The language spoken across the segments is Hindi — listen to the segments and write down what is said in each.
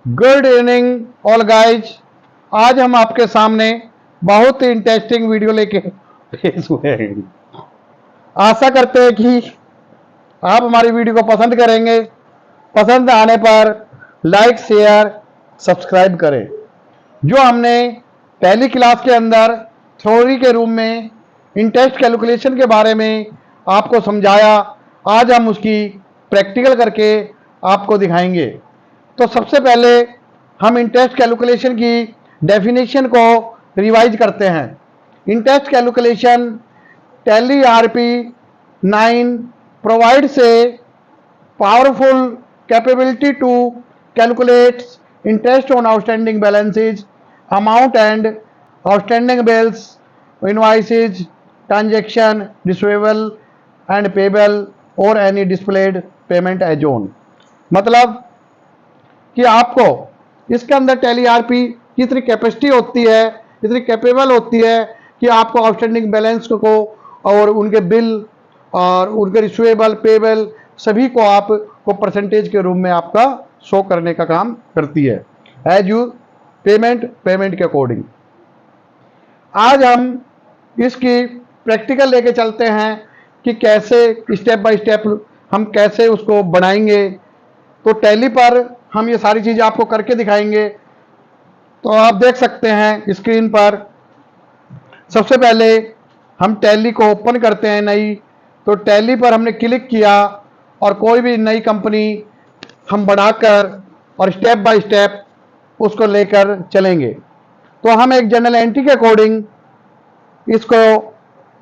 Good evening all guys. आज हम आपके सामने बहुत ही इंटरेस्टिंग वीडियो लेके पेश हुए हैं। आशा करते हैं कि आप हमारी वीडियो को पसंद करेंगे। पसंद आने पर लाइक शेयर सब्सक्राइब करें। जो हमने पहली क्लास के अंदर थ्योरी के रूप में इंटरेस्ट कैलकुलेशन के बारे में आपको समझाया, आज हम उसकी प्रैक्टिकल करके आपको दिखाएंगे। तो सबसे पहले हम इंटरेस्ट कैलकुलेशन की डेफिनेशन को रिवाइज करते हैं। Interest calculation tally RP 9 provides a powerful capability to calculate interest on outstanding balances, amount and outstanding bills, invoices, transaction, receivable and payable or any displayed payment as on। मतलब कि आपको इसके अंदर टैली आरपी की इतनी कैपेसिटी होती है, इतनी कैपेबल होती है कि आपको आउटस्टैंडिंग बैलेंस को और उनके बिल और उनके रिसीवेबल पेबल सभी को आपको परसेंटेज के रूप में आपका शो करने का काम करती है एज यू पेमेंट के अकॉर्डिंग। आज हम इसकी प्रैक्टिकल लेके चलते हैं कि कैसे स्टेप बाय स्टेप हम कैसे उसको बनाएंगे। तो टैली पर हम ये सारी चीज़ें आपको करके दिखाएंगे। तो आप देख सकते हैं स्क्रीन पर। सबसे पहले हम टैली को ओपन करते हैं नई। तो टैली पर हमने क्लिक किया और कोई भी नई कंपनी हम बनाकर और स्टेप बाय स्टेप उसको लेकर चलेंगे। तो हम एक जनरल एंट्री के अकॉर्डिंग इसको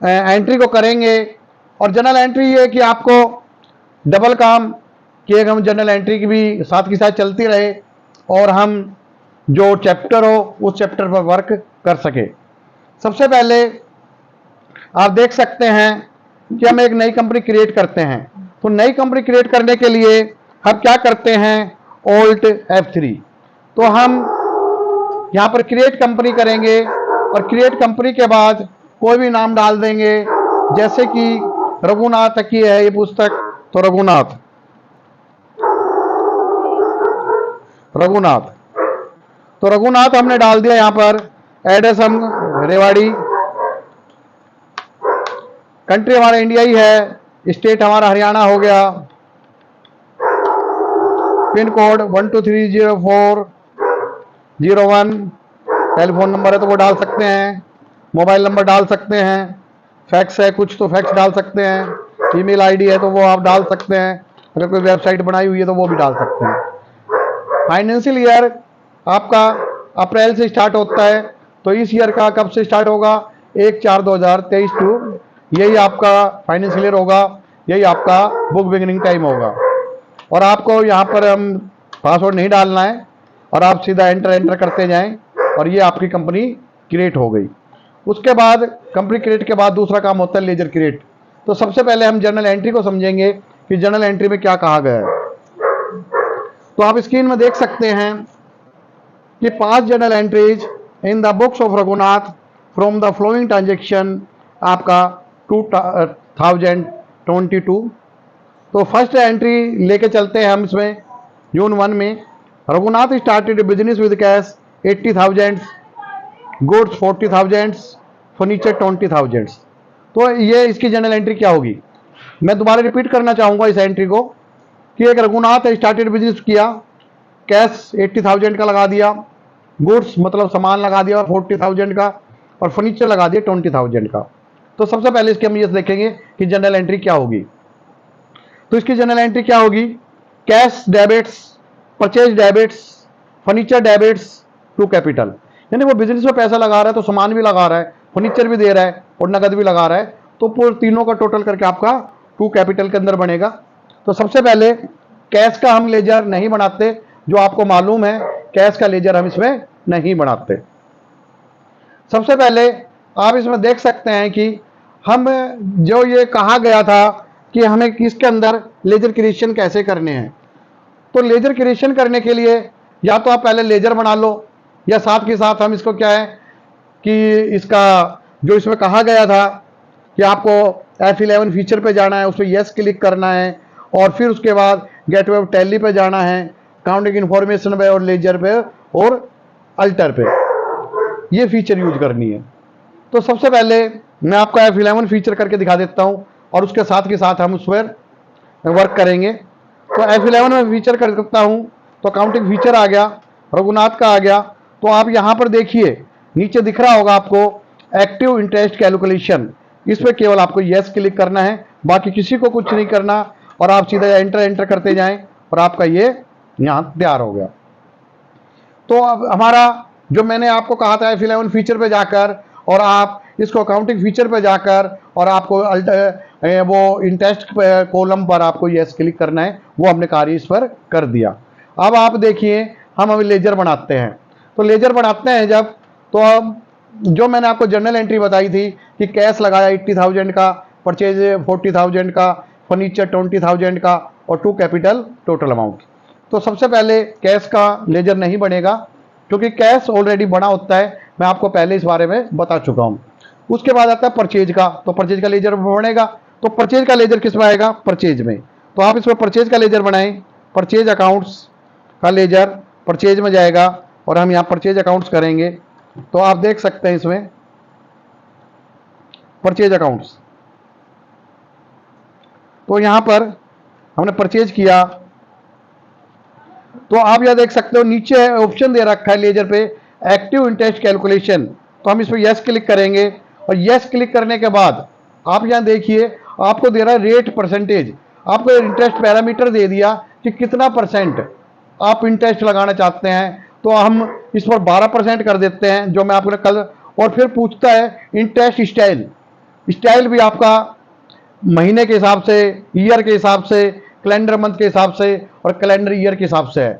एंट्री को करेंगे। और जनरल एंट्री ये कि आपको डबल काम कि एक हम जनरल एंट्री की भी साथ के साथ चलती रहे और हम जो चैप्टर हो उस चैप्टर पर वर्क कर सके। सबसे पहले आप देख सकते हैं कि हम एक नई कंपनी क्रिएट करते हैं। तो नई कंपनी क्रिएट करने के लिए हम क्या करते हैं, Alt F3। तो हम यहाँ पर क्रिएट कंपनी करेंगे और क्रिएट कंपनी के बाद कोई भी नाम डाल देंगे। जैसे कि रघुनाथ की है ये पुस्तक, तो रघुनाथ। तो रघुनाथ हमने डाल दिया। यहाँ पर एड्रेस हम रेवाड़ी, कंट्री हमारा इंडिया ही है, स्टेट हमारा हरियाणा हो गया, पिन कोड 12304001, टेलीफोन नंबर है तो वो डाल सकते हैं, मोबाइल नंबर डाल सकते हैं, फैक्स है कुछ तो फैक्स डाल सकते हैं, ईमेल आईडी है तो वो आप डाल सकते हैं, अगर कोई वेबसाइट बनाई हुई है तो वो भी डाल सकते हैं। फाइनेंशियल ईयर आपका अप्रैल से स्टार्ट होता है, तो इस ईयर का कब से स्टार्ट होगा, 1/4/2023 टू यही आपका फाइनेंशियल ईयर होगा, यही आपका बुक बिगिनिंग टाइम होगा। और आपको यहाँ पर हम पासवर्ड नहीं डालना है और आप सीधा एंटर करते जाएं और ये आपकी कंपनी क्रिएट हो गई। उसके बाद कंपनी क्रिएट के बाद दूसरा काम होता है लेजर क्रिएट। तो सबसे पहले हम जर्नल एंट्री को समझेंगे कि जर्नल एंट्री में क्या कहा गया है। तो आप स्क्रीन में देख सकते हैं कि 5 journal entries in the books of Raghunath from the flowing transaction आपका 2022। तो फर्स्ट एंट्री लेके चलते हैं हम इसमें। जून 1 में Raghunath started business with cash 80,000, goods 40,000, furniture 20,000। तो ये इसकी जर्नल एंट्री क्या होगी। मैं दोबारा रिपीट करना चाहूँगा इस एंट्री को कि एक रघुनाथ स्टार्टेड बिजनेस किया, कैश 80,000 का लगा दिया, गुड्स मतलब सामान लगा दिया 40,000 का, और फर्नीचर लगा दिया 20,000 का। तो सबसे पहले इसके हम ये देखेंगे कि जनरल एंट्री क्या होगी। तो इसकी जनरल एंट्री क्या होगी, cash debits, purchase debits, furniture debits to capital. यानी वो बिजनेस में पैसा लगा रहा है तो सामान भी लगा रहा है, फर्नीचर भी दे रहा है और नकद भी लगा रहा है, तो पूरे तीनों का टोटल करके आपका टू कैपिटल के अंदर बनेगा। तो सबसे पहले कैश का हम लेजर नहीं बनाते, जो आपको मालूम है कैश का लेजर हम इसमें नहीं बनाते। सबसे पहले आप इसमें देख सकते हैं कि हम जो ये कहा गया था कि हमें इसके अंदर लेजर क्रिएशन कैसे करने हैं। तो लेजर क्रिएशन करने के लिए या तो आप पहले लेजर बना लो, या साथ के साथ हम इसको क्या है कि इसका जो इसमें कहा गया था कि आपको F11 फीचर पे जाना है, उस पर यस क्लिक करना है और फिर उसके बाद गेटवे ऑफ टैली पे जाना है। काउंटिंग इन्फॉर्मेशन पे और लेजर पे और अल्टर पे ये फीचर यूज करनी है। तो सबसे पहले मैं आपको F11 फीचर करके दिखा देता हूं और उसके साथ के साथ हम उस पर वर्क करेंगे। तो F11 में फीचर करता हूं तो काउंटिंग फीचर आ गया, रघुनाथ का आ गया। तो आप यहां पर देखिए नीचे दिख रहा होगा आपको एक्टिव इंटरेस्ट कैलकुलेशन, इस पर केवल आपको यस क्लिक करना है, बाकी किसी को कुछ नहीं करना और आप सीधा एंटर करते जाएं और आपका ये यहां तैयार हो गया। तो अब हमारा जो मैंने आपको कहा था F11 फीचर पे जाकर और आप इसको अकाउंटिंग फीचर पे जाकर और आपको वो इंटरेस्ट कॉलम पर आपको यस क्लिक करना है, वो हमने कार्य इस पर कर दिया। अब आप देखिए हम अभी लेजर बनाते हैं। तो लेजर बनाते हैं जब, तो अब जो मैंने आपको जर्नल एंट्री बताई थी कि कैश लगाया 80,000 का, परचेज 40,000 का, फर्नीचर 20,000 का और 2 कैपिटल टोटल अमाउंट। तो सबसे पहले कैश का लेजर नहीं बनेगा क्योंकि कैश ऑलरेडी बना होता है, मैं आपको पहले इस बारे में बता चुका हूं। उसके बाद आता है परचेज का, तो परचेज का लेजर बनेगा। तो परचेज का लेजर किस में आएगा? परचेज में। तो आप इसमें परचेज का लेजर बनाएं, परचेज अकाउंट्स का लेजर परचेज में जाएगा और हम यहाँ परचेज अकाउंट्स करेंगे। तो आप देख सकते हैं इसमें परचेज अकाउंट्स, तो यहां पर हमने परचेज किया। तो आप यह देख सकते हो नीचे ऑप्शन दे रखा है लेजर पे एक्टिव इंटरेस्ट कैलकुलेशन, तो हम इस पर यस क्लिक करेंगे और यस क्लिक करने के बाद आप यहां देखिए आपको दे रहा है रेट परसेंटेज, आपको इंटरेस्ट पैरामीटर दे दिया कि कितना परसेंट आप इंटरेस्ट लगाना चाहते हैं। तो हम इस पर 12% कर देते हैं जो मैं आपको कल, और फिर पूछता है इंटरेस्ट स्टाइल, स्टाइल भी आपका महीने के हिसाब से, ईयर के हिसाब से, कैलेंडर मंथ के हिसाब से और कैलेंडर ईयर के हिसाब से है।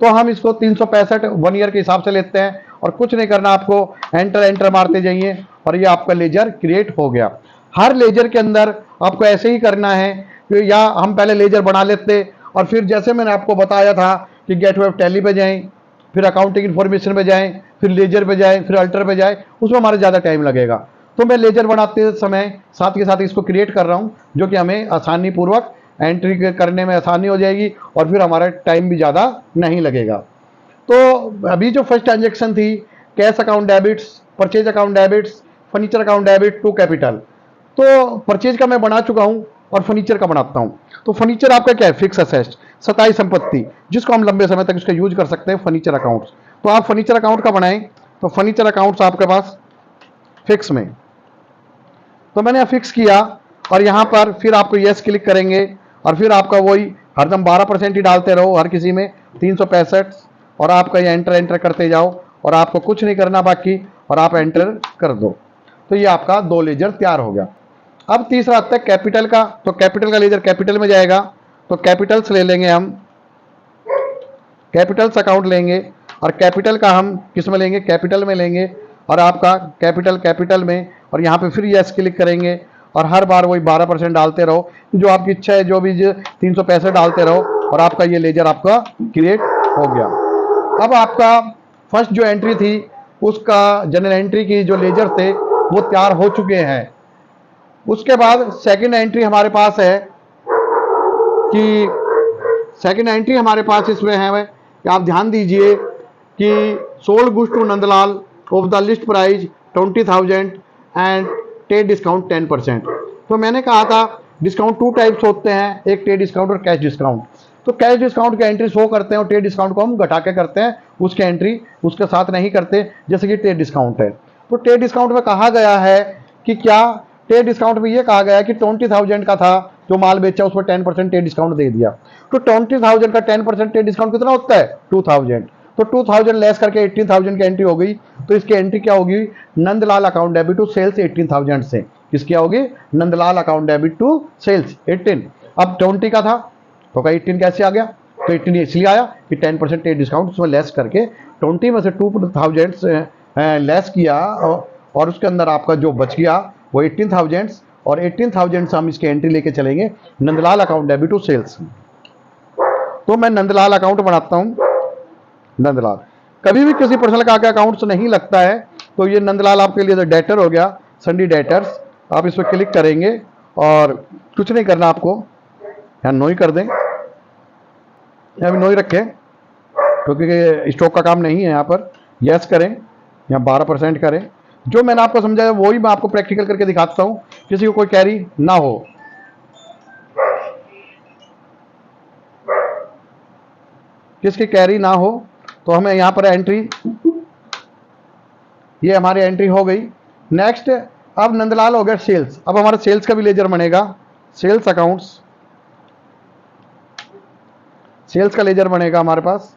तो हम इसको 365 1 ईयर के हिसाब से लेते हैं और कुछ नहीं करना, आपको एंटर मारते जाइए और ये आपका लेजर क्रिएट हो गया। हर लेजर के अंदर आपको ऐसे ही करना है कि या हम पहले लेजर बना लेते और फिर जैसे मैंने आपको बताया था कि गेटवे ऑफ टैली पे जाएं, फिर अकाउंटिंग इन्फॉर्मेशन पे जाएं, फिर लेजर पे जाएं, फिर अल्टर पे जाएं, उसमें हमारा ज़्यादा टाइम लगेगा। तो मैं लेजर बनाते समय साथ के साथ इसको क्रिएट कर रहा हूँ जो कि हमें आसानी पूर्वक एंट्री करने में आसानी हो जाएगी और फिर हमारा टाइम भी ज़्यादा नहीं लगेगा। तो अभी जो फर्स्ट ट्रांजेक्शन थी cash account debits, purchase account debits, furniture account debit to capital, तो परचेज का मैं बना चुका हूँ और फर्नीचर का बनाता हूँ। तो फर्नीचर आपका क्या है? फिक्स असेट, स्थायी संपत्ति, जिसको हम लंबे समय तक इसका यूज कर सकते हैं, फर्नीचर अकाउंट्स। तो आप फर्नीचर अकाउंट का बनाएं, तो फर्नीचर अकाउंट्स आपके पास फिक्स में, तो मैंने फिक्स किया और यहां पर फिर आपको यस क्लिक करेंगे और फिर आपका वही हरदम 12% ही डालते रहो हर किसी में 365 और आपका ये एंटर करते जाओ और आपको कुछ नहीं करना बाकी, और आप एंटर कर दो। तो ये आपका 2 लेजर तैयार हो गया। अब तीसरा आता है कैपिटल का, तो कैपिटल का लेजर कैपिटल में जाएगा। तो कैपिटल्स ले लेंगे हम, कैपिटल्स अकाउंट लेंगे और कैपिटल का हम किस में लेंगे? कैपिटल में लेंगे और आपका कैपिटल में, और यहाँ पे फिर यस क्लिक करेंगे और हर बार वही 12% डालते रहो, जो आपकी इच्छा है, जो भी 365 डालते रहो और आपका ये लेजर आपका क्रिएट हो गया। अब आपका फर्स्ट जो एंट्री थी उसका जनरल एंट्री की जो लेजर थे वो तैयार हो चुके हैं। उसके बाद सेकंड एंट्री हमारे पास है कि सेकंड एंट्री हमारे पास इसमें है कि आप ध्यान दीजिए कि sold goods to Nandlal of the list price 20,000 and टे डिस्काउंट 10%। तो मैंने कहा था डिस्काउंट 2 टाइप्स होते हैं, एक टे डिस्काउंट और कैश डिस्काउंट। तो कैश डिस्काउंट की एंट्री शो करते हैं और टे डिस्काउंट को हम घटा के करते हैं, उसकी एंट्री उसके साथ नहीं करते, जैसे कि टे डिस्काउंट है। तो टे डिस्काउंट में कहा गया है कि क्या, टे डिस्काउंट में ये कहा गया है कि 20,000 का था जो माल बेचा, उस पर 10% टे डिस्काउंट दे दिया। तो 20,000 का 10% टे डिस्काउंट कितना होता है? 2,000। तो 2,000 लेस करके 18,000 की एंट्री हो गई। तो इसकी एंट्री क्या होगी? Nandlal account debit to sales 18,000 से। किसकी होगी? Nandlal account debit to sales 18। अब 20 का था तो का 18 कैसे आ गया? तो 18 इसलिए आया कि 10% टे डिस्काउंट उसमें लेस करके 20 में से 2,000 लेस किया और उसके अंदर आपका जो बच गया वो 18,000, और 18,000 से हम इसकी एंट्री लेके चलेंगे Nandlal account debit to sales. तो मैं नंदलाल अकाउंट बनाता हूं। नंदलाल, कभी भी किसी पर्सन का अकाउंट्स नहीं लगता है, तो ये नंदलाल आपके लिए डेटर हो गया, संडी डेटर्स। आप इस पर क्लिक करेंगे और कुछ नहीं करना आपको, यहाँ नो ही कर दें, यहाँ भी नो ही रखें। क्योंकि स्टॉक का काम नहीं है यहाँ पर। यस करें या 12% करें। जो मैंने आपको समझाया वही मैं आपको प्रैक्टिकल करके दिखाता हूँ, किसी को कोई कैरी ना हो। किसकी कैरी ना हो तो हमें यहाँ पर एंट्री, ये हमारी एंट्री हो गई। नेक्स्ट अब नंदलाल हो गया सेल्स। अब हमारा सेल्स का भी लेजर बनेगा, सेल्स अकाउंट्स, सेल्स का लेजर बनेगा हमारे पास।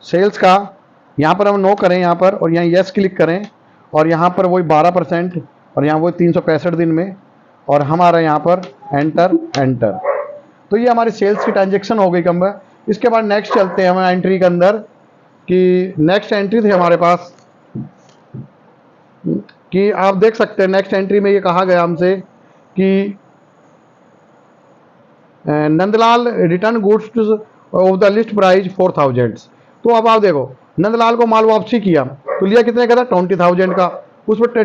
सेल्स का यहाँ पर हम नो करें यहाँ पर, और यहाँ यस क्लिक करें, और यहाँ पर वही 12% और यहाँ वही 365 दिन में, और हमारा यहाँ पर एंटर एंटर। तो ये हमारी सेल्स की ट्रांजेक्शन हो गई कम है। इसके बाद नेक्स्ट चलते हैं हम एंट्री के अंदर, कि नेक्स्ट एंट्री थी हमारे पास, कि आप देख सकते हैं नेक्स्ट एंट्री में ये कहा गया हमसे कि Nandlal return goods of the list price 4000। तो अब आप देखो नंदलाल को माल वापसी किया तो लिया कितने का था, 20,000 का। उस पर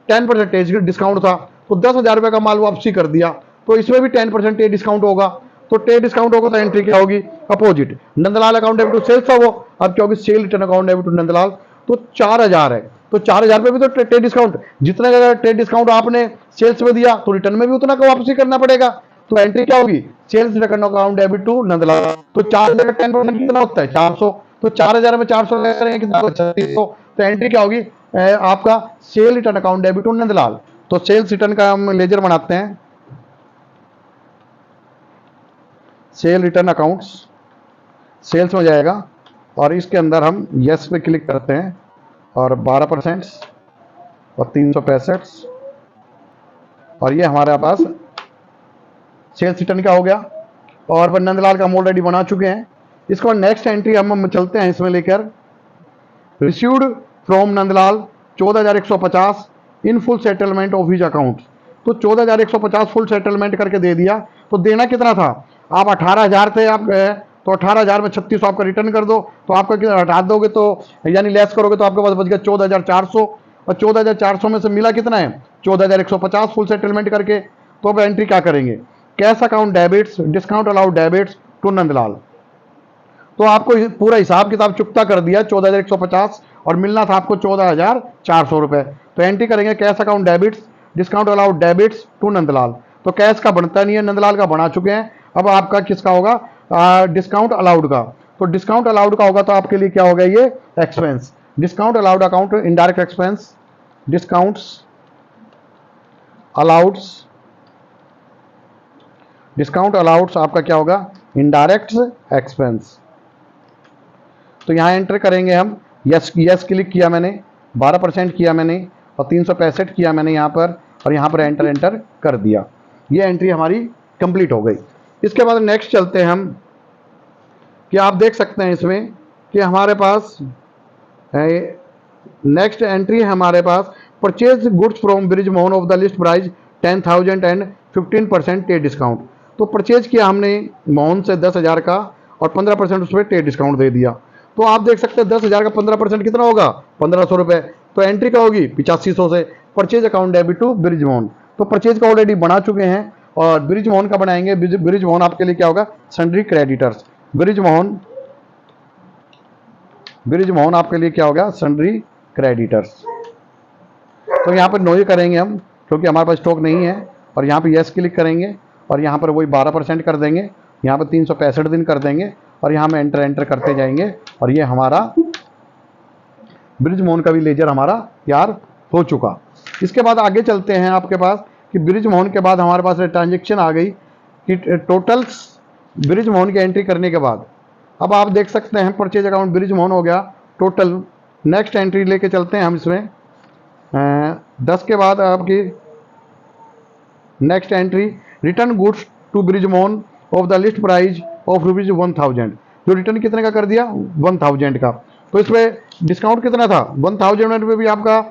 10% डिस्काउंट था, तो 10,000 रुपये का माल वापसी कर दिया। तो इसमें भी 10% डिस्काउंट होगा। तो 10 डिस्काउंट होगा तो एंट्री क्या होगी, opposite. Nandlal account debit to sales था वो, अब क्या होगी, sale return account debit to Nandlal. तो 4,000 है, तो 4,000 पे भी तो 10 डिस्काउंट, जितना का 10 डिस्काउंट आपने सेल्स में दिया तो रिटर्न में भी उतना का वापसी करना पड़ेगा। तो एंट्री क्या होगी, sales return account debit to Nandlal. तो 4,000 का 10% कितना होता है, 400। तो 4,000 में 400 करेंगे कितना, 3600। तो एंट्री क्या होगी, आपका sale return account debit to Nandlal. तो सेल्स रिटर्न का हम लेजर बनाते हैं, सेल रिटर्न अकाउंट्स, सेल्स में जाएगा, और इसके अंदर हम यस पे क्लिक करते हैं, और 12% और 365, और ये हमारे पास सेल्स रिटर्न का हो गया। और नंदलाल का हम ऑलरेडी बना चुके हैं। इसके बाद नेक्स्ट एंट्री हम चलते हैं इसमें लेकर, received from Nandlal 14,150 in full settlement of his account. तो 14,150 फुल सेटलमेंट करके दे दिया। तो देना कितना था, आप 18,000 थे आप, तो 18,000 में 3600 आपका रिटर्न कर दो, तो आपका कितना हटा दोगे, तो यानी लेस करोगे तो आपके पास बच गया 14,400। और 14,400 में से मिला कितना है, 14,150 फुल सेटलमेंट करके। तो अब एंट्री क्या करेंगे, cash account debits discount allowed debits to Nandlal. तो आपको पूरा हिसाब किताब चुकता कर दिया 14,150, और मिलना था आपको 14,400 रुपए। तो एंट्री करेंगे cash account debits discount allowed debits to Nandlal. तो कैश का बनता नहीं है, नंदलाल का बना चुके हैं। अब आपका किसका होगा, डिस्काउंट अलाउड का। तो डिस्काउंट अलाउड का होगा तो आपके लिए क्या होगा, ये expense. Discount allowed account indirect expense, discounts alloweds, discount alloweds आपका क्या होगा, इनडायरेक्ट एक्सपेंस। तो यहाँ एंटर करेंगे हम, यस यस क्लिक किया मैंने, 12% किया मैंने, और 365 किया मैंने यहाँ पर, और यहाँ पर एंटर एंटर कर दिया। ये एंट्री हमारी कंप्लीट हो गई। इसके बाद नेक्स्ट चलते हैं हम, कि आप देख सकते हैं इसमें कि हमारे पास नेक्स्ट एंट्री है हमारे पास, purchase goods from Brij Mohan of the list price 10,000 and 15% टे डिस्काउंट। तो परचेज किया हमने मोहन से 10,000 का, और 15% उस पर टे डिस्काउंट दे दिया। तो आप देख सकते हैं 10,000 का 15% कितना होगा, 1,500 रुपये। तो एंट्री क्या होगी, 8500 से। Purchase account debit to Brij Mohan. तो परचेज का ऑलरेडी बना चुके हैं, और ब्रिज मोहन का बनाएंगे। ब्रिज मोहन आपके लिए क्या होगा, सन्ड्री क्रेडिटर्स। ब्रिज मोहन आपके लिए क्या होगा, सन्ड्री क्रेडिटर्स। तो यहाँ पर नो ही करेंगे हम, क्योंकि हमारे पास स्टॉक नहीं है। और यहाँ पे यस क्लिक करेंगे, और यहाँ पर वही 12% कर देंगे, यहाँ पर 365 दिन कर देंगे, और यहाँ में एंटर एंटर करते जाएंगे। और ये हमारा ब्रिज मोहन का भी लेजर हमारा तैयार हो चुका। इसके बाद आगे चलते हैं आपके पास, कि ब्रिज मोहन के बाद हमारे पास ट्रांजेक्शन आ गई, कि टोटल्स ब्रिज मोहन की एंट्री करने के बाद अब आप देख सकते हैं परचेज अकाउंट ब्रिज मोहन हो गया टोटल। नेक्स्ट एंट्री लेके चलते हैं हम इसमें, 10 के बाद आपकी next entry, return goods to Brij Mohan of the list price of ₹1,000। जो रिटर्न कितने का कर दिया, 1,000 का। तो इसमें डिस्काउंट कितना था, 1,000 में भी आपका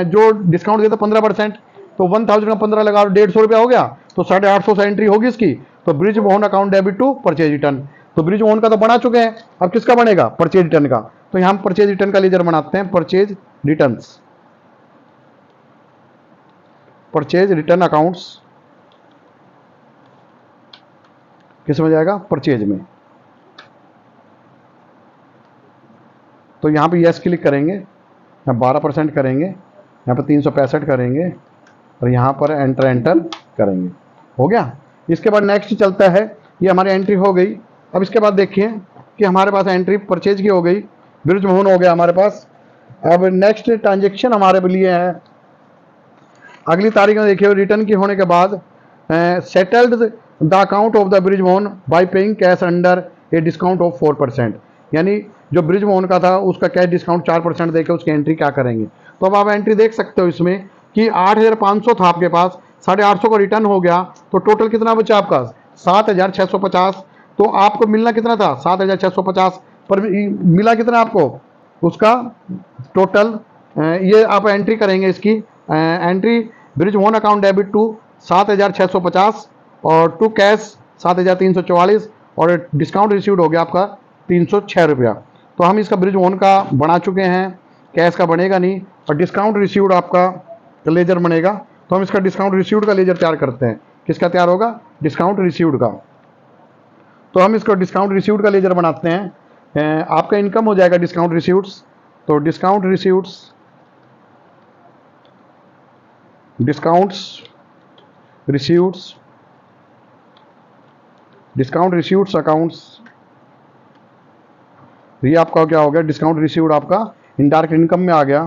जो डिस्काउंट दिया था 15%। तो 1,000 का 15 लगा, 150 रुपया हो गया। तो 850 से एंट्री होगी इसकी। तो Brij Mohan account debit to purchase return. तो ब्रिज मोहन का तो बना चुके हैं, अब किसका बनेगा, परचेज रिटर्न का। तो यहाँ हम परचेज रिटर्न का लेजर बनाते हैं, purchase returns, purchase return accounts किस में जाएगा, परचेज में। तो यहाँ पे यस क्लिक करेंगे, यहाँ 12% करेंगे, यहाँ पर 365 करेंगे और यहाँ पर एंटर एंटर करेंगे। हो गया। इसके बाद नेक्स्ट चलता है, ये हमारी एंट्री हो गई। अब इसके बाद देखिए कि हमारे पास एंट्री परचेज की हो गई, बृजमोहन हो गया हमारे पास। अब नेक्स्ट ट्रांजेक्शन हमारे लिए है, अगली तारीख में देखिए रिटर्न की होने के बाद settled the account of the Brijmohan bye paying cash under a discount of 4%, यानी जो बृजमोहन का था उसका कैश डिस्काउंट 4% देकर उसकी एंट्री क्या करेंगे। तो अब आप एंट्री देख सकते हो इसमें कि 8500 था आपके पास, 850 का रिटर्न हो गया, तो टोटल कितना बचा आपका 7650। तो आपको मिलना कितना था 7650, पर मिला कितना आपको उसका टोटल। ये आप एंट्री करेंगे इसकी entry Brijmohan account debit to 7650 और टू कैश 7344 और डिस्काउंट रिसीव्ड हो गया आपका 306 रुपया। तो हम इसका बृजमोहन का बना चुके हैं, कैश का बनेगा नहीं, और डिस्काउंट रिसीव्ड आपका लेजर बनेगा। तो हम इसका डिस्काउंट रिसीव्ड का लेजर तैयार करते हैं। किसका तैयार होगा, डिस्काउंट रिसीव्ड का। तो हम इसको डिस्काउंट रिसीव्ड का लेजर बनाते हैं। आपका इनकम हो जाएगा डिस्काउंट रिसीव्ड्स, तो डिस्काउंट रिसीव्ड्स, डिस्काउंट रिसीव्ड्स अकाउंट्स, ये आपका क्या हो गया, डिस्काउंट रिसीव्ड आपका इनडायरेक्ट इनकम में आ गया,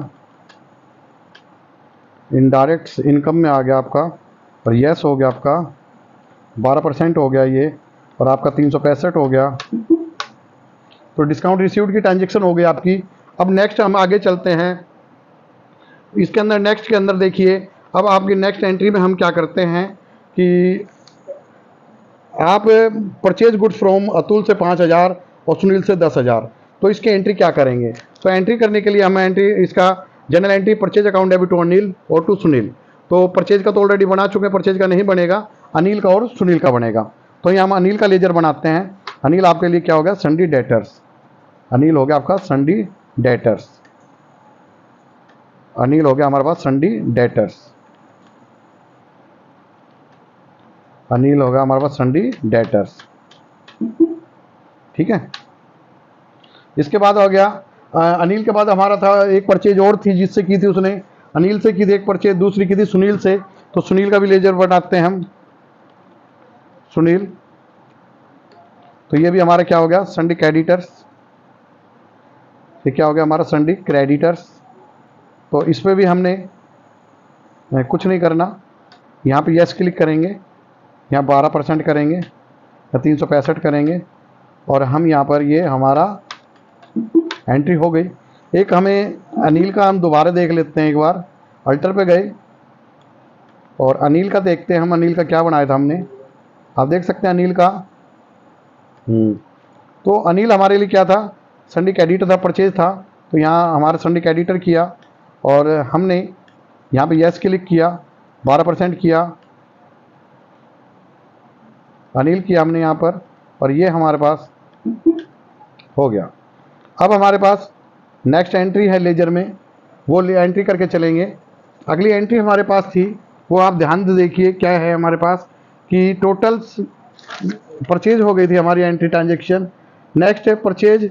इनडायरेक्ट इनकम में आ गया आपका, और यस हो गया आपका 12% हो गया ये, और आपका 365 हो गया। तो डिस्काउंट रिसीव्ड की ट्रांजेक्शन हो गई आपकी। अब नेक्स्ट हम आगे चलते हैं, इसके अंदर नेक्स्ट के अंदर देखिए, अब आपकी नेक्स्ट एंट्री में हम क्या करते हैं कि आप परचेज गुड्स फ्रॉम अतुल से 5000 और सुनील से 10,000, तो इसकी एंट्री क्या करेंगे। तो एंट्री करने के लिए हम एंट्री इसका journal entry purchase account debit to Anil और टू सुनील। तो परचेज का तो ऑलरेडी बना चुके हैं, परचेज का नहीं बनेगा, अनिल का और सुनील का बनेगा। तो यहाँ हम अनिल का लेजर बनाते हैं। अनिल आपके लिए क्या हो गया, संडी डेटर्स, अनिल हो गया आपका संडी डेटर्स, अनिल हो गया हमारे पास संडी डेटर्स, अनिल होगा हमारे पास संडी डेटर्स। ठीक है। इसके बाद हो गया अनिल के बाद हमारा था एक परचेज और थी जिससे की थी उसने, अनिल से की थी एक परचेज, दूसरी की थी सुनील से। तो सुनील का भी लेजर बनाते हैं हम, सुनील। तो ये भी हमारा क्या हो गया, संडी क्रेडिटर्स, ये क्या हो गया हमारा संडी क्रेडिटर्स। तो इस पर भी हमने कुछ नहीं करना, यहाँ पे यस क्लिक करेंगे, यहाँ 12% करेंगे या 365 करेंगे, और हम यहाँ पर ये हमारा एंट्री हो गई। एक हमें अनिल का हम दोबारा देख लेते हैं, एक बार अल्टर पे गए और अनिल का देखते हैं हम, अनिल का क्या बनाया था हमने, आप देख सकते हैं अनिल का। तो अनिल हमारे लिए क्या था, संडी कैडिटर था, परचेज था। तो यहाँ हमारा संडी कैडिटर किया और हमने यहाँ पे यस क्लिक किया, 12% किया, अनिल किया हमने यहाँ पर, और ये हमारे पास हो गया। अब हमारे पास नेक्स्ट एंट्री है लेजर में, वो एंट्री करके चलेंगे। अगली एंट्री हमारे पास थी, वो आप ध्यान से देखिए क्या है हमारे पास कि टोटल परचेज हो गई थी हमारी एंट्री ट्रांजेक्शन। नेक्स्ट है purchase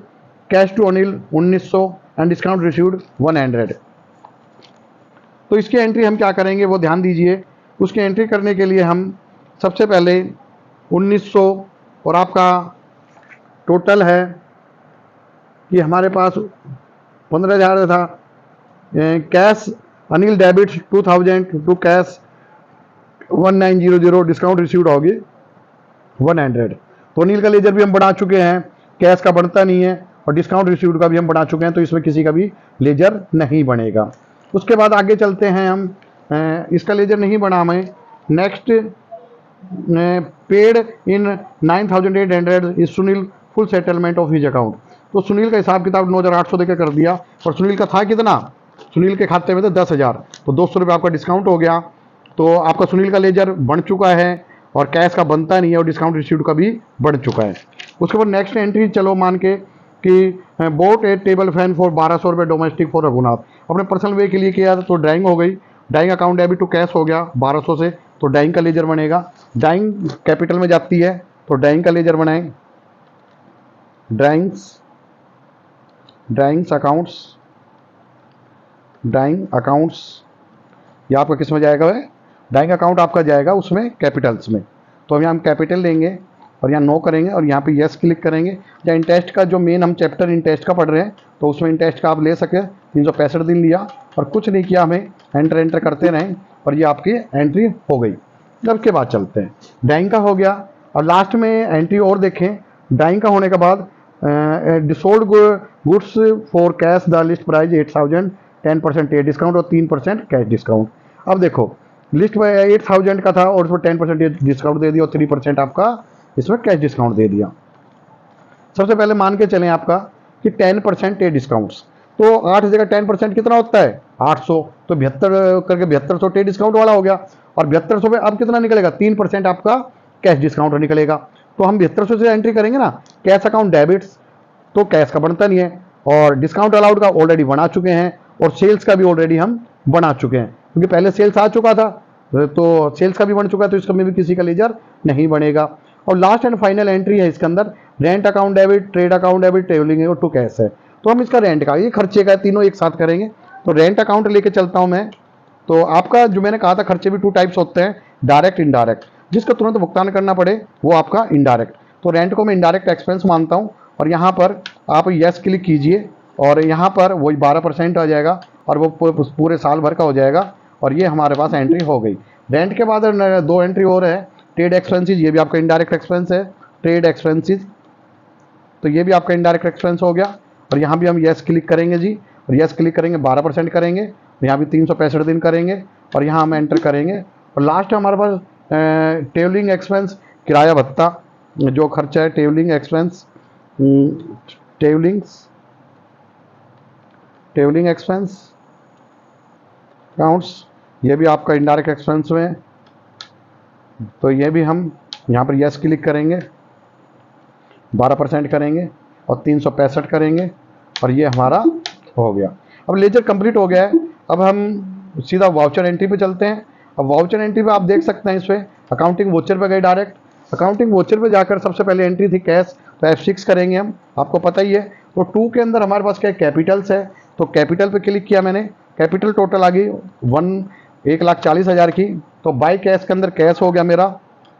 cash to Anil 1900 and discount received 100। तो इसकी एंट्री हम क्या करेंगे वो ध्यान दीजिए। उसकी एंट्री करने के लिए हम सबसे पहले 1900 और आपका टोटल है कि हमारे पास 15,000 था, cash Anil debit 2000 to cash 1900, discount received होगी 100। तो अनिल का लेजर भी हम बढ़ा चुके हैं, कैश का बढ़ता नहीं है, और डिस्काउंट रिसीव्ड का भी हम बढ़ा चुके हैं, तो इसमें किसी का भी लेजर नहीं बनेगा। उसके बाद आगे चलते हैं हम, इसका लेजर नहीं बना हमें। Next paid in 9800 is Sunil full settlement of his account. तो सुनील का हिसाब किताब 9800 देकर कर दिया, और सुनील का था कितना, सुनील के खाते में तो 10,000, तो 200 रुपये आपका डिस्काउंट हो गया। तो आपका सुनील का लेजर बन चुका है और कैश का बनता नहीं है, और डिस्काउंट रिसीव्ड का भी बढ़ चुका है। उसके बाद नेक्स्ट एंट्री चलो मान के कि boat A table fan for 1200 रुपये डोमेस्टिक फॉर रघुनाथ, अपने पर्सनल वे के लिए किया था। तो ड्राइंग हो गई, drawing account debit to cash हो गया 1200 से, तो ड्राइंग का लेजर बनेगा। ड्राइंग कैपिटल में जाती है, तो ड्राइंग का लेजर बनाएं, drawings drawings accounts, drawing accounts ये आपका किस में जाएगा? है ड्राइंग अकाउंट आपका जाएगा उसमें कैपिटल्स में। तो हम यहाँ कैपिटल लेंगे और यहाँ नो करेंगे और यहाँ पे यस क्लिक करेंगे। या इंटरेस्ट का जो मेन हम चैप्टर इंटरेस्ट का पढ़ रहे हैं तो उसमें इंटरेस्ट का आप ले सके। 365 दिन लिया और कुछ नहीं किया, हमें एंटर एंटर करते रहें और ये आपकी एंट्री हो गई। अब के बाद चलते हैं, ड्राइंग का हो गया। और लास्ट में एंट्री और देखें, ड्राइंग का होने के बाद sold goods for cash the list price 8000, 10% trade discount और 3% कैश डिस्काउंट। अब देखो लिस्ट में 8000 का था और उसमें 10% डिस्काउंट दे दिया और 3% आपका इसमें कैश डिस्काउंट दे दिया। सबसे पहले मान के चलें आपका कि 10% ट्रेड डिस्काउंट्स, तो 8 जगह 10% कितना होता है? 800, तो 72 करके 7200 ट्रेड डिस्काउंट वाला हो गया। और 7200 में अब कितना निकलेगा? 3% आपका कैश डिस्काउंट निकलेगा। तो हम 7200 से एंट्री करेंगे ना, कैश अकाउंट डेबिट्स, तो कैश का बनता नहीं है और डिस्काउंट अलाउड का ऑलरेडी बना चुके हैं और सेल्स का भी ऑलरेडी हम बना चुके हैं, क्योंकि पहले सेल्स आ चुका था तो सेल्स का भी बन चुका है, तो इसका में भी किसी का लेजर नहीं बनेगा। और लास्ट एंड फाइनल एंट्री है इसके अंदर, rent account debit, trade account debit, travelling और टू कैश है। तो हम इसका रेंट का, ये खर्चे का, तीनों एक साथ करेंगे। तो रेंट अकाउंट लेके चलता हूं मैं। तो आपका जो मैंने कहा था खर्चे भी 2 टाइप्स होते हैं, डायरेक्ट इनडायरेक्ट। जिसका तुरंत भुगतान करना पड़े वो आपका इनडायरेक्ट। तो रेंट को मैं इनडायरेक्ट एक्सपेंस मानता हूँ और यहाँ पर आप यस क्लिक कीजिए और यहाँ पर वही 12% आ जाएगा और वो पूरे साल भर का हो जाएगा और ये हमारे पास एंट्री हो गई। रेंट के बाद 2 एंट्री और है, ट्रेड एक्सपेंसेस, ये भी आपका इनडायरेक्ट एक्सपेंस है, ट्रेड एक्सपेंसेस, तो ये भी आपका इनडायरेक्ट एक्सपेंस हो गया। और यहाँ भी हम यस क्लिक करेंगे जी, और यस क्लिक करेंगे 12% करेंगे, यहाँ भी 365 दिन करेंगे और यहाँ हम एंटर करेंगे। और लास्ट हमारे पास ट्रेवलिंग एक्सपेंस, किराया भत्ता जो खर्चा है, travelling expense, travelling expense accounts, ये भी आपका इनडायरेक्ट एक्सपेंस में। तो ये भी हम यहाँ पर यस क्लिक करेंगे, 12% करेंगे और 365 करेंगे और ये हमारा हो गया। अब लेजर कंप्लीट हो गया है। अब हम सीधा वाउचर एंट्री पे चलते हैं। अब वाउचर एंट्री पे आप देख सकते हैं, इस पर अकाउंटिंग वोचर पे गए डायरेक्ट। अकाउंटिंग वोचर पे जाकर सबसे पहले एंट्री थी कैश, तो F6 करेंगे हम, आपको पता ही है। तो 2 के अंदर हमारे पास क्या कैपिटल्स है, तो कैपिटल पे क्लिक किया मैंने, कैपिटल टोटल आ गई 1,40,000 की। तो बाई कैश के अंदर कैश हो गया मेरा,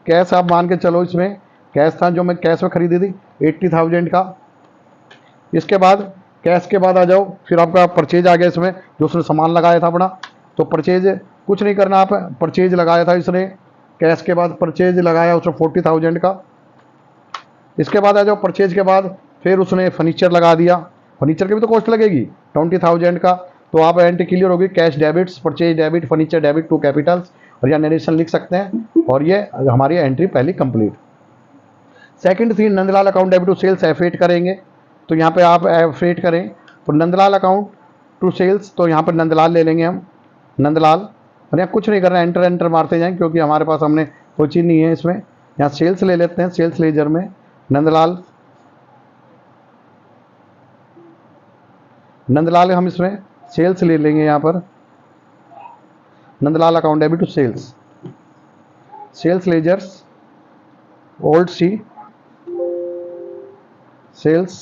कैश आप मान के चलो, इसमें कैश था जो मैं कैश में खरीदी थी 80,000 का। इसके बाद कैश के बाद आ जाओ, फिर आपका परचेज आ गया इसमें, जो उसने सामान लगाया था अपना। तो परचेज कुछ नहीं करना, आप परचेज लगाया था इसने, कैश के बाद परचेज लगाया उसने 40,000 का। इसके बाद आ जाओ परचेज के बाद, फिर उसने फर्नीचर लगा दिया, फर्नीचर की भी तो कॉस्ट लगेगी 20,000 का। तो आप एंट्री क्लियर होगी, cash debits, purchase debit, furniture debit, 2 Capitals, और यहाँ नरेशन लिख सकते हैं। और ये हमारी एंट्री पहली कंप्लीट। सेकंड थी Nandlal account debit to sales F8 करेंगे, तो यहाँ पे आप F8 करें तो नंदलाल अकाउंट टू सेल्स, तो यहाँ पर नंदलाल ले लेंगे हम, नंदलाल। और यहाँ कुछ नहीं करना, एंटर एंटर मारते जाएं, क्योंकि हमारे पास हमने कोई चीज़ नहीं है इसमें। यहाँ सेल्स ले लेते हैं, सेल्स लेजर में नंदलाल, नंदलाल हम इसमें सेल्स ले लेंगे। यहाँ पर Nandlal account debit to sales, sales ledgers, old C, sales,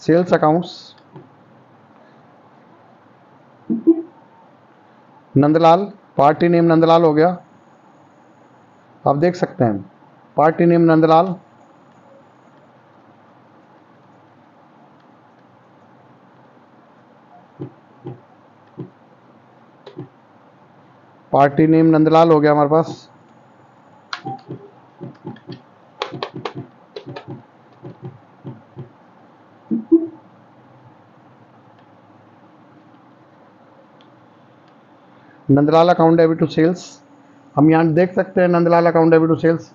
sales accounts, Nandlal, party name Nandlal हो गया, आप देख सकते हैं party name Nandlal. Party name Nandlal हो गया हमारे पास। Nandlal account debit to sales, हम यहाँ देख सकते हैं Nandlal account debit to sales.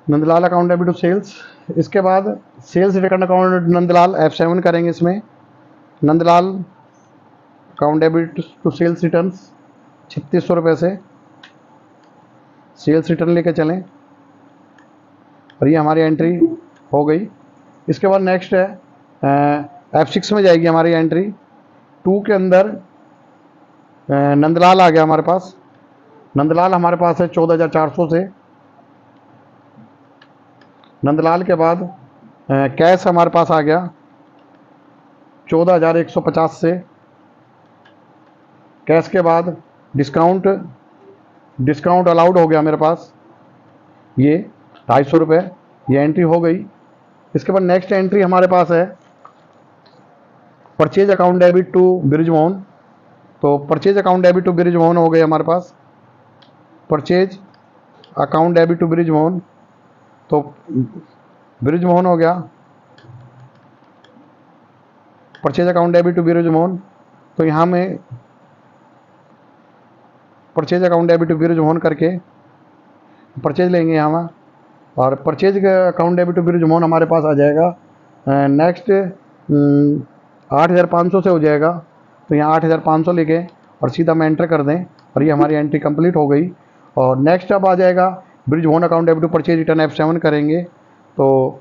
Nandlal account debit to sales. इसके बाद sales return account Nandlal F7 करेंगे इसमें, Nandlal account debit to sales returns 3600 रुपये से सेल्स रिटर्न लेके चलें और ये हमारी एंट्री हो गई। इसके बाद नेक्स्ट है, F6 में जाएगी हमारी एंट्री। 2 के अंदर नंदलाल आ गया हमारे पास। नंदलाल हमारे पास है 14,400 से। नंदलाल के बाद कैश हमारे पास आ गया 14,150 से। कैश के बाद डिस्काउंट अलाउड हो गया मेरे पास, ये 250 रुपये, ये एंट्री हो गई। इसके बाद नेक्स्ट एंट्री हमारे पास है purchase account debit to Brijmohan. तो purchase account debit to Brijmohan हो गए हमारे पास। Purchase account debit to Brijmohan, तो ब्रिजमोहन हो गया purchase account debit to Brijmohan. तो यहाँ में purchase account debit to Brijmohan करके परचेज लेंगे यहाँ, और purchase account debit to Brijmohan हमारे पास आ जाएगा नेक्स्ट 8,500 से हो जाएगा। तो यहाँ 8,500 लेके और सीधा हम एंटर कर दें, और ये हमारी एंट्री कंप्लीट हो गई। और नेक्स्ट अब आ जाएगा Brijmohan account debit to purchase return F7 करेंगे। तो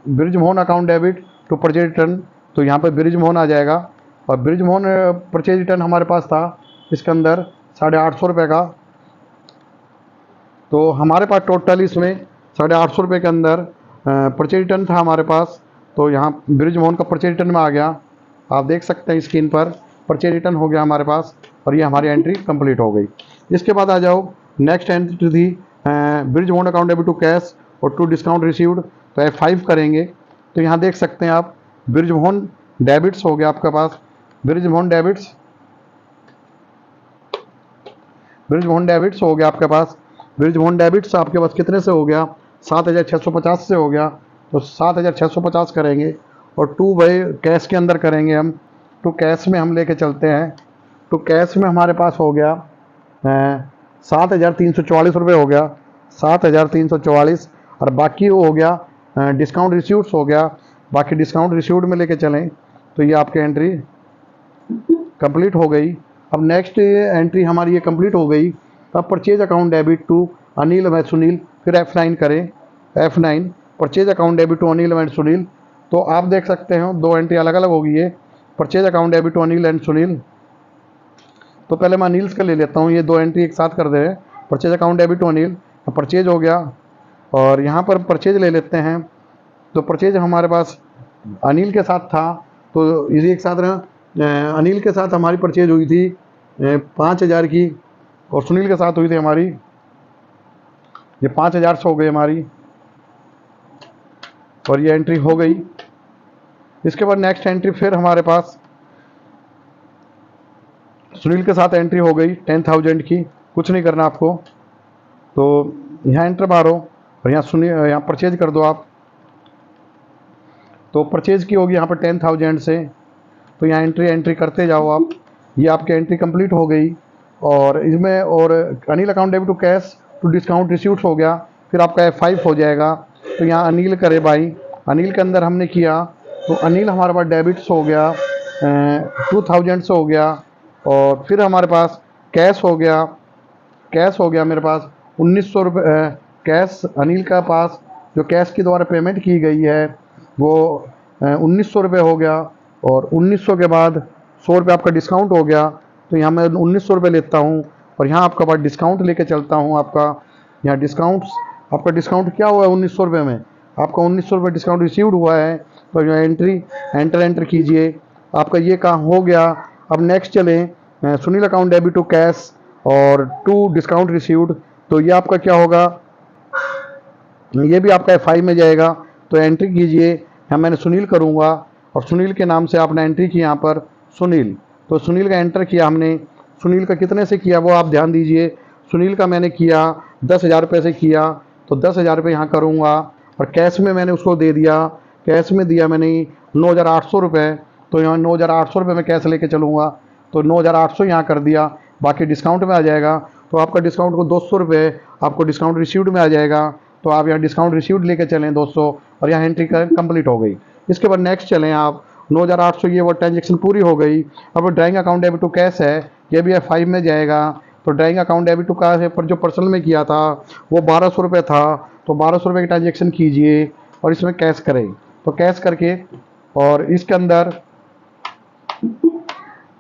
Brijmohan account debit to purchase return, तो यहाँ पे ब्रिजमोहन आ जाएगा, और ब्रिजमोहन परचेज रिटर्न हमारे पास था इसके अंदर 850 रुपये का। तो हमारे पास टोटल इसमें 850 रुपये के अंदर परचेज रिटर्न था हमारे पास। तो यहाँ ब्रिजमोहन का परचेज रिटर्न में आ गया, आप देख सकते हैं स्क्रीन पर परचेज रिटर्न हो गया हमारे पास, और ये हमारी एंट्री कंप्लीट हो गई। इसके बाद आ जाओ नेक्स्ट एंट्री थी Brijmohan account debit to cash और टू डिस्काउंट रिसीव्ड, तो F5 करेंगे। तो यहाँ देख सकते हैं आप ब्रिजमोहन डेबिट्स हो गया आपके पास। ब्रिजमोहन डेबिट्स हो गया आपके पास। ब्रिजमोहन डेबिट्स आपके पास कितने से हो गया, 7,650 से हो गया। तो 7,650 करेंगे, और टू भाई कैश के अंदर करेंगे हम। टू कैश में हम लेके चलते हैं। टू कैश में हमारे पास हो गया 7,344 रुपये हो गया, 7,344। और बाकी वो हो गया डिस्काउंट रिसीव्ड्स हो गया, बाकी डिस्काउंट रिसीव्ड में लेके चलें। तो ये आपकी एंट्री कंप्लीट हो गई। अब नेक्स्ट एंट्री हमारी ये कंप्लीट हो गई। अब purchase account debit to Anil व सुनील, फिर F9 करें। F9 purchase account debit to Anil and Sunil. तो आप देख सकते हो दो एंट्री अलग अलग हो गई है। Purchase account debit to Anil and Sunil, तो पहले मैं अनिल्स का ले लेता हूँ, ये दो एंट्री एक साथ कर दे रहे हैं। Purchase account debit to Anil, purchase हो गया, और यहाँ पर परचेज ले लेते हैं। तो परचेज हमारे पास अनिल के साथ था, तो इसी एक साथ अनिल के साथ हमारी परचेज हुई थी 5,000 की, और सुनील के साथ हुई थी हमारी, ये 5,000 से हो गई हमारी, और ये एंट्री हो गई। इसके बाद नेक्स्ट एंट्री फिर हमारे पास सुनील के साथ एंट्री हो गई 10,000 की, कुछ नहीं करना आपको। तो यहाँ एंटर मारो, और यहाँ सुनील, यहाँ परचेज कर दो आप। तो परचेज की होगी यहाँ पर 10,000 से। तो यहाँ एंट्री करते जाओ आप, ये आपकी एंट्री कंप्लीट हो गई। और इसमें और Anil account debit to cash to discount receiveds हो गया, फिर आपका F5 हो जाएगा। तो यहाँ अनिल करे भाई, अनिल के अंदर हमने किया, तो अनिल हमारे पास डेबिट्स हो गया 2,000 से हो गया। और फिर हमारे पास कैश हो गया मेरे पास 1,900 रुपये। कैश अनिल का पास जो कैश के द्वारा पेमेंट की गई है वो 1,900 रुपये हो गया, और 1,900 के बाद 100 रुपये आपका डिस्काउंट हो गया। तो यहाँ मैं 1,900 रुपये लेता हूँ, और यहाँ आपका पास डिस्काउंट लेके चलता हूँ। आपका यहाँ आपका डिस्काउंट क्या हुआ है 1,900 रुपये में, आपका 1,900 रुपये डिस्काउंट रिसीव्ड हुआ है। तो यहाँ एंटर कीजिए, आपका ये काम हो गया। अब नेक्स्ट चलें Sunil account debit to cash और टू डिस्काउंट रिसीव्ड। तो ये आपका क्या होगा, ये भी आपका F5 में जाएगा। तो एंट्री कीजिए, यहाँ मैंने सुनील करूँगा, और सुनील के नाम से आपने एंट्री की यहाँ पर सुनील। तो सुनील का एंटर किया हमने। सुनील का कितने से किया वो आप ध्यान दीजिए। सुनील का मैंने किया 10,000 रुपये से किया, तो 10,000 रुपये यहाँ करूँगा, और कैश में मैंने उसको दे दिया। कैश में दिया मैंने 9,800 रुपये। तो यहाँ 9,800 रुपये में कैश लेके चलूँगा, तो 9,800 यहाँ कर दिया, बाकी डिस्काउंट में आ जाएगा। तो आपका डिस्काउंट को 200 रुपये आपको डिस्काउंट रिसीव्ड में आ जाएगा। तो आप यहाँ डिस्काउंट रिसीव्ड लेके चलें 200, और यहाँ एंट्री कंप्लीट हो गई। इसके बाद नेक्स्ट चलें आप 9,800, ये वो ट्रांजेक्शन पूरी हो गई। अब drawing account debit to cash है, ये भी F5 में जाएगा। तो drawing account debit to cash है, पर जो पर्सनल में किया था वो 1,200 रुपये था, तो 1,200 रुपये की ट्रांजेक्शन कीजिए, और इसमें कैश करें। तो कैश करके, और इसके अंदर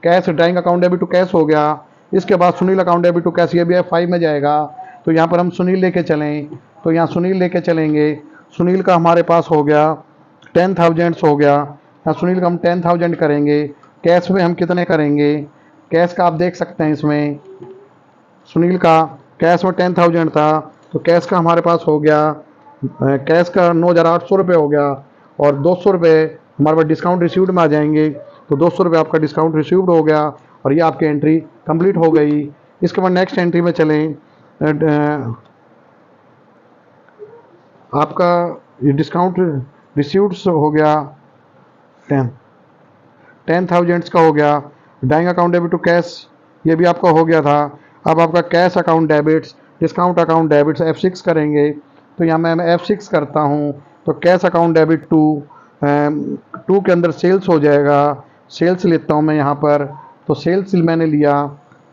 cash drawing account debit to cash हो गया, इसके बाद Sunil account debit to cash, ये भी F5 में जाएगा। तो यहाँ पर हम सुनील लेके चलें, तो यहाँ सुनील लेके चलेंगे। सुनील का हमारे पास हो गया 10,000 हो गया। यहाँ सुनील का हम 10,000 करेंगे। कैश में हम कितने करेंगे, कैश का आप देख सकते हैं इसमें सुनील का कैश में 10,000 था, तो कैश का हमारे पास हो गया, कैश का 9,800 रुपये हो गया। और 200 रुपये हमारे पास डिस्काउंट रिसीव्ड में आ जाएंगे, तो 200 रुपये आपका डिस्काउंट रिसीव्ड हो गया और ये आपकी एंट्री कंप्लीट हो गई। इसके बाद नेक्स्ट एंट्री में चलें। आपका ये डिस्काउंट रिसीव्ड हो गया 10,000 का हो गया। Bank account debit to cash, ये भी आपका हो गया था। अब आपका cash account debits, discount account debits F6 करेंगे। तो यहाँ मैं F6 करता हूँ, तो कैश अकाउंट डेबिट टू के अंदर सेल्स हो जाएगा। सेल्स लेता हूँ मैं यहाँ पर, तो सेल्स मैंने लिया,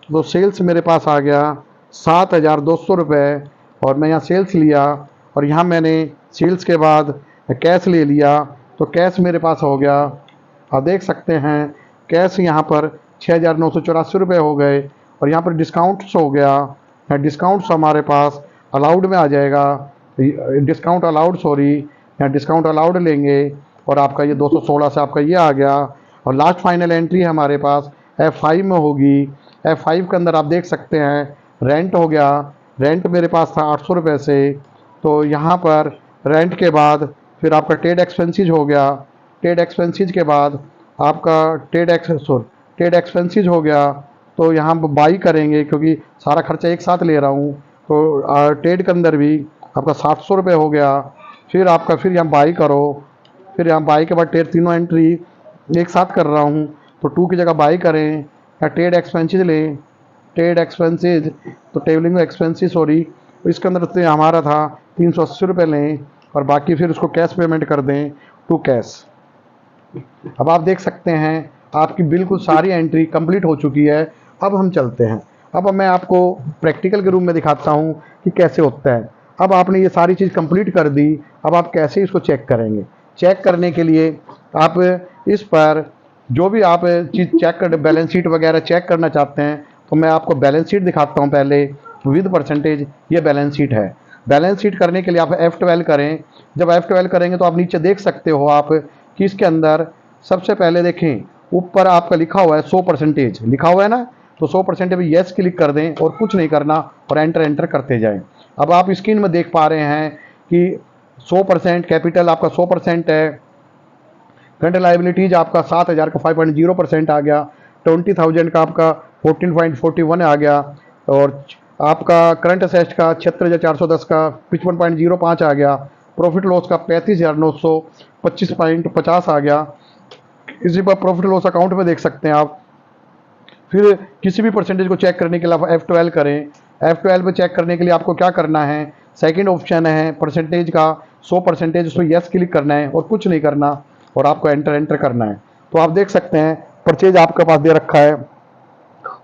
तो सेल्स मेरे पास आ गया 7,200 रुपये। और मैं यहाँ सेल्स लिया और यहाँ मैंने सेल्स के बाद कैश ले लिया, तो कैश मेरे पास हो गया, आप देख सकते हैं कैश यहाँ पर 6,984 रुपये हो गए। और यहाँ पर डिस्काउंट्स हो गया, डिस्काउंट्स हमारे पास अलाउड में आ जाएगा, डिस्काउंट अलाउड, सॉरी यहाँ डिस्काउंट अलाउड लेंगे और आपका ये 216 से आपका ये आ गया। और लास्ट फाइनल एंट्री हमारे पास F5 में होगी। F5 के अंदर आप देख सकते हैं रेंट हो गया, रेंट मेरे पास था 800 रुपये से, तो यहाँ पर रेंट के बाद फिर आपका ट्रेड एक्सपेंसेस हो गया। ट्रेड एक्सपेंसेस के बाद आपका ट्रेड एक्सपेंसेस हो गया, तो यहाँ बाई करेंगे क्योंकि सारा खर्चा एक साथ ले रहा हूँ, तो ट्रेड के अंदर भी आपका 700 रुपये हो गया। फिर आपका फिर यहाँ बाई करो, फिर यहाँ बाई के बाद ट्रेड तीनों एंट्री एक साथ कर रहा हूँ, तो 2 की जगह बाई करें या ट्रेड एक्सपेंसेस लें। ट्रेड एक्सपेंसेस, तो टेबलिंग एक्सपेंसेस सॉरी, इसके अंदर से हमारा था 380 रुपये लें और बाकी फिर उसको कैश पेमेंट कर दें टू कैश। अब आप देख सकते हैं आपकी बिल्कुल सारी एंट्री कंप्लीट हो चुकी है। अब हम चलते हैं, अब मैं आपको प्रैक्टिकल के रूप में दिखाता हूँ कि कैसे होता है। अब आपने ये सारी चीज़ कंप्लीट कर दी, अब आप कैसे इसको चेक करेंगे। चेक करने के लिए आप इस पर जो भी आप चीज़ चेक कर, बैलेंस शीट वगैरह चेक करना चाहते हैं, तो मैं आपको बैलेंस शीट दिखाता हूँ पहले विद परसेंटेज। ये बैलेंस शीट है। बैलेंस शीट करने के लिए आप F12 करें। जब F12 करेंगे तो आप नीचे देख सकते हो आप कि इसके अंदर सबसे पहले देखें ऊपर आपका लिखा हुआ है 100% लिखा हुआ है ना, तो 100% पे यस क्लिक कर दें और कुछ नहीं करना और एंटर करते जाएं। अब आप स्क्रीन में देख पा रहे हैं कि 100% कैपिटल आपका 100% है, करंट लाइबिलिटीज आपका 7,000 का 5.0% आ गया, 20,000 का आपका 14.41 आ गया, और आपका करंट असेट्स का 76,410 का 55.05 आ गया, प्रॉफिट लॉस का 35,925.50 आ गया। इसी पर प्रॉफिट लॉस अकाउंट में देख सकते हैं आप। फिर किसी भी परसेंटेज को चेक करने के लिए आप F12 करें। F12 पे चेक करने के लिए आपको क्या करना है, सेकंड ऑप्शन है परसेंटेज का 100%, उसमें यस क्लिक करना है और कुछ नहीं करना और आपको एंटर करना है। तो आप देख सकते हैं परचेज आपके पास दे रखा है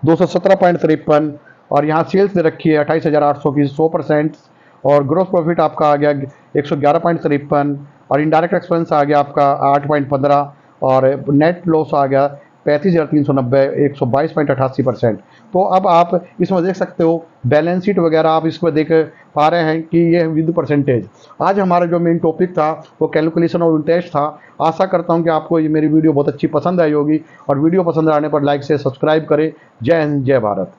217.53 और यहाँ सेल्स दे रखी है 28,800 की 100%, और ग्रोस प्रॉफिट आपका आ गया 111.53 और इनडायरेक्ट एक्सपेंस आ गया आपका 8.15 और नेट लॉस आ गया 35,390 122.88%। तो अब आप इसमें देख सकते हो बैलेंस शीट वगैरह आप इसमें देख पा रहे हैं कि ये विद परसेंटेज। आज हमारा जो मेन टॉपिक था वो कैलकुलेशन ऑफ इंटरेस्ट था। आशा करता हूं कि आपको ये मेरी वीडियो बहुत अच्छी पसंद आई होगी और वीडियो पसंद आने पर लाइक से सब्सक्राइब करें। जय हिंद, जय भारत।